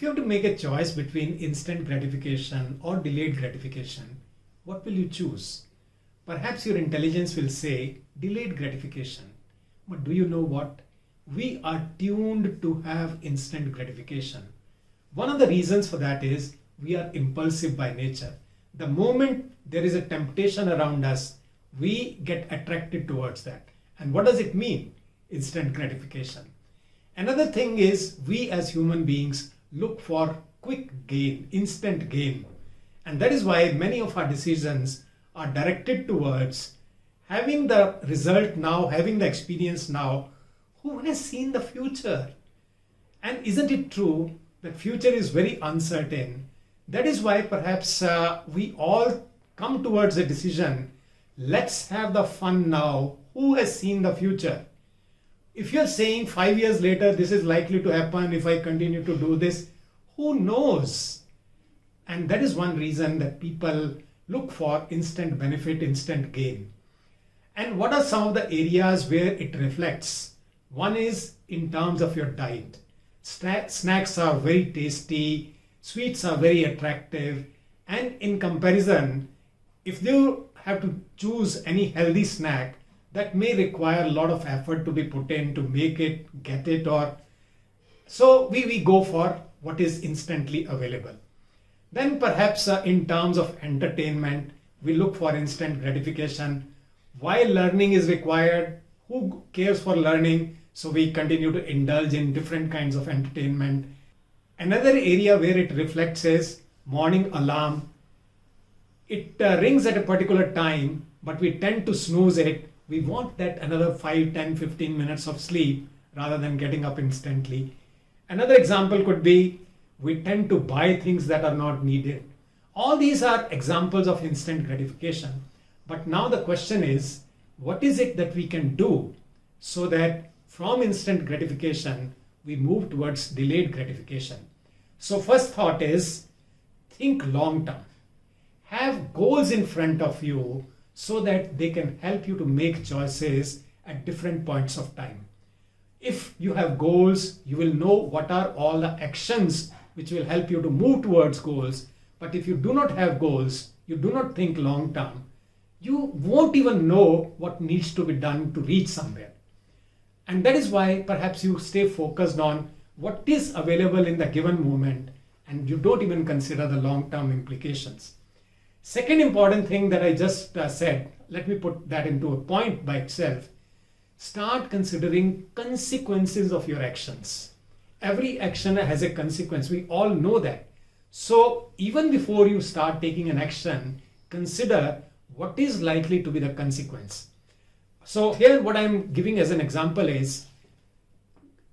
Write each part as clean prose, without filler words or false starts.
If you have to make a choice between instant gratification or delayed gratification, what will you choose? Perhaps your intelligence will say delayed gratification. But do you know what? We are tuned to have instant gratification. One of the reasons for that is we are impulsive by nature. The moment there is a temptation around us, we get attracted towards that. And what does it mean? Instant gratification. Another thing is we as human beings look for quick gain, instant gain. And that is why many of our decisions are directed towards having the result now, having the experience now. Who has seen the future? And isn't it true that future is very uncertain? That is why perhaps we all come towards a decision. Let's have the fun now. Who has seen the future? If you're saying 5 years later, this is likely to happen if I continue to do this, who knows? And that is one reason that people look for instant benefit, instant gain. And what are some of the areas where it reflects? One is in terms of your diet. Snacks are very tasty, sweets are very attractive, and in comparison, if you have to choose any healthy snack, that may require a lot of effort to be put in to make it, get it, or so we go for what is instantly available. Then perhaps in terms of entertainment, we look for instant gratification. While learning is required, who cares for learning? So we continue to indulge in different kinds of entertainment. Another area where it reflects is morning alarm. It rings at a particular time, but we tend to snooze it. We want that another 5, 10, 15 minutes of sleep rather than getting up instantly. Another example could be we tend to buy things that are not needed. All these are examples of instant gratification. But now the question is, what is it that we can do so that from instant gratification, we move towards delayed gratification? So first thought is, think long term. Have goals in front of you so that they can help you to make choices at different points of time. If you have goals, you will know what are all the actions which will help you to move towards goals. But if you do not have goals, you do not think long term, you won't even know what needs to be done to reach somewhere. And that is why perhaps you stay focused on what is available in the given moment and you don't even consider the long-term implications. Second important thing that I just said, let me put that into a point by itself. Start considering consequences of your actions. Every action has a consequence. We all know that. So even before you start taking an action, consider what is likely to be the consequence. So here what I'm giving as an example is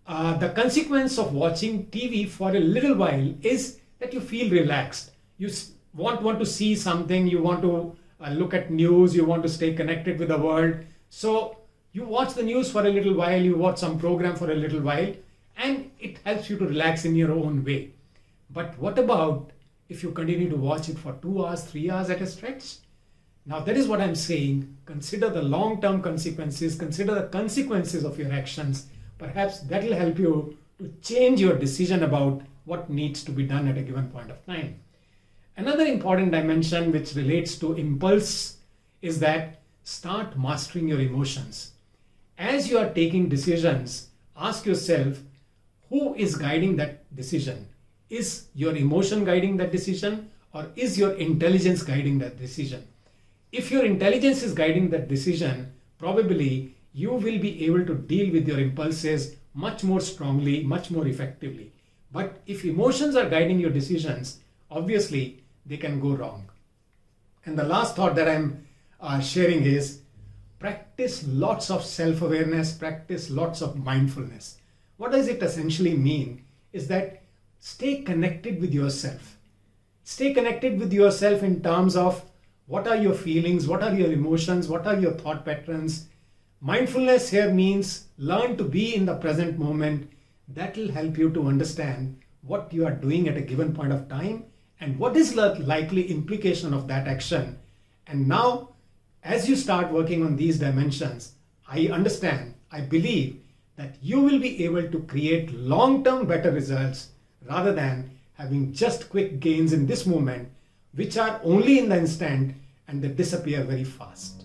the consequence of watching TV for a little while is that you feel relaxed. You want to see something, you want to look at news, you want to stay connected with the world. So you watch the news for a little while, you watch some program for a little while, and it helps you to relax in your own way. But what about if you continue to watch it for 2 hours, 3 hours at a stretch? Now that is what I'm saying. Consider the long-term consequences, consider the consequences of your actions. Perhaps that will help you to change your decision about what needs to be done at a given point of time. Another important dimension which relates to impulse is that start mastering your emotions. As you are taking decisions, ask yourself, who is guiding that decision? Is your emotion guiding that decision, or is your intelligence guiding that decision? If your intelligence is guiding that decision, probably you will be able to deal with your impulses much more strongly, much more effectively. But if emotions are guiding your decisions, obviously they can go wrong. And the last thought that I'm sharing is practice lots of self-awareness, practice lots of mindfulness. What does it essentially mean is that stay connected with yourself. Stay connected with yourself in terms of what are your feelings, what are your emotions, what are your thought patterns. Mindfulness here means learn to be in the present moment. That will help you to understand what you are doing at a given point of time and what is the likely implication of that action. And now, as you start working on these dimensions, I understand, I believe that you will be able to create long-term better results rather than having just quick gains in this moment, which are only in the instant and they disappear very fast.